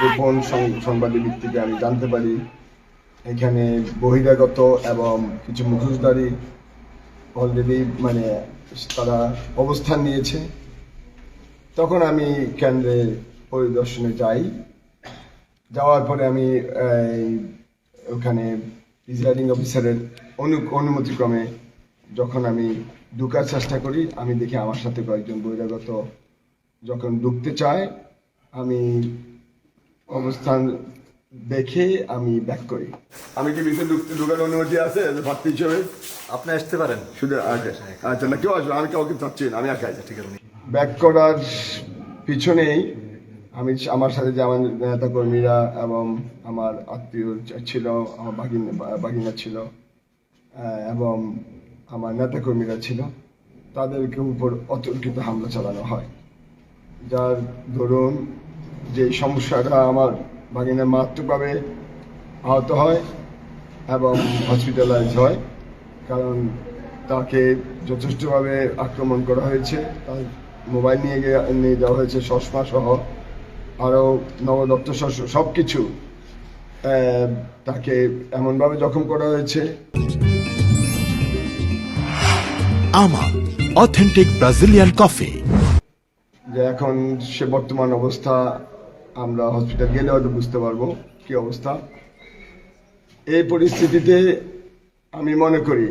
গোপন সংবাদের ভিত্তিতে আমি জানতে পারি এখানে বহিরাগত এবং কিছু মুখোশধারী অলরেডি তারা অবস্থান নিয়েছে। তখন আমি কেন্দ্রে পরিদর্শনে যাই। যাওয়ার পরে আমি ওখানে প্রিজাইডিং অফিসারের অনুমতিক্রমে যখন আমি ঢুকার চেষ্টা করি, আমি দেখি আমার সাথে কয়েকজন বহিরাগত যখন ঢুকতে চায়, আমি অবস্থান দেখে আমি ব্যাক করি। আমি কি ভিতরে ঢুকার অনুমতি আছে প্রার্থী হিসেবে? আপনি আসতে পারেন শুধু আচ্ছা, না কেউ আসবে, আমি কাউকে চাচ্ছি না, আমি একা। ঠিক আছে। ব্যাক করার পিছনেই আমার সাথে যে আমার নেতা কর্মীরা এবং আমার আত্মীয় ছিল, আমার বাগিনা ছিল এবং আমার নেতা কর্মীরা ছিল, তাদেরকে উপর অতর্কিত হামলা চালানো হয়, যার দরুন যে সমস্যাটা আমার বাগিনা মারাত্মকভাবে আহত হয় এবং হসপিটালাইজ হয়, কারণ তাকে যথেষ্টভাবে আক্রমণ করা হয়েছে। তার মোবাইল নিয়ে যাওয়া হয়েছে, চশমা সহ আরও নগদ সব কিছু তাকে এমনভাবে জখম করা হয়েছে। আমা অথেন্টিক ব্রাজিলিয়ান কফি, যে এখন সে বর্তমান অবস্থা আমরা হসপিটাল গেলে হয়তো বুঝতে পারবো কি অবস্থা। এই পরিস্থিতিতে আমি মনে করি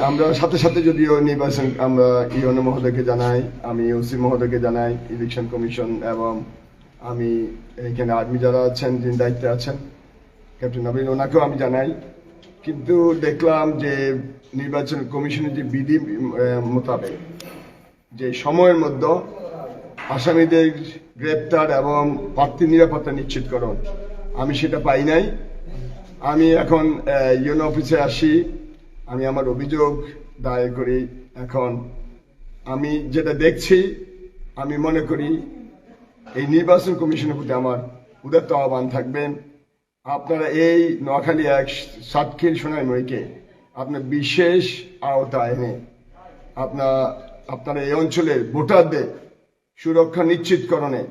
আমরা সাথে সাথে যদিও নির্বাচন আমরা ইউনো মহোদয়কে জানাই, আমি ওসি মহোদয়কে জানাই, ইলেকশন কমিশন এবং আমি এখানে আর্মি যারা আছেন, যিনি দায়িত্বে আছেন, ক্যাপ্টেন নবীন, ওনাকেও আমি জানাই। কিন্তু দেখলাম যে নির্বাচন কমিশনের যে বিধি মোতাবেক যে সময়ের মধ্যে আসামিদের গ্রেপ্তার এবং প্রার্থী নিরাপত্তা নিশ্চিতকরণ, আমি সেটা পাই নাই। আমি এখন ইউনো অফিসে আসি, আমি আমার অভিযোগ দায়ের করি। এখন আমি যেটা দেখছি, আমি মনে করি এই নির্বাচন কমিশনের প্রতি আমার উদাত্ত আহ্বান থাকবেন, আপনারা এই নোয়াখালী এক সাতক্ষীর সোনাইমুড়িকে আপনার বিশেষ আওতায় এনে আপনারা এই অঞ্চলের ভোটারদের সুরক্ষা নিশ্চিতকরণে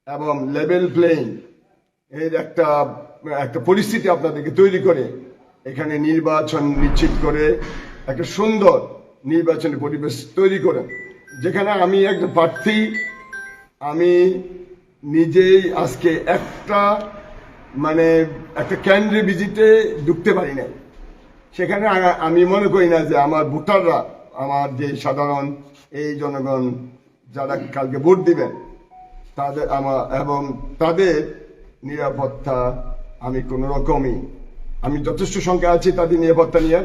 এবং লেভেল প্লেইং এর একটা পরিস্থিতি আপনাদেরকে তৈরি করে এখানে নির্বাচন নিশ্চিত করে একটা সুন্দর নির্বাচনের পরিবেশ তৈরি করেন, যেখানে আমি একজন প্রার্থী, আমি নিজেই আজকে একটা কেন্দ্রে ভিজিটে ঢুকতে পারি নাই। সেখানে আমি মনে করি না যে আমার ভোটাররা, আমার যে সাধারণ এই জনগণ যারা কালকে ভোট দিবেন, তাদের নিরাপত্তা আমি কোনো রকমই, আমি যথেষ্ট সংখ্যা আছি তাদের নিরাপত্তা নিয়ে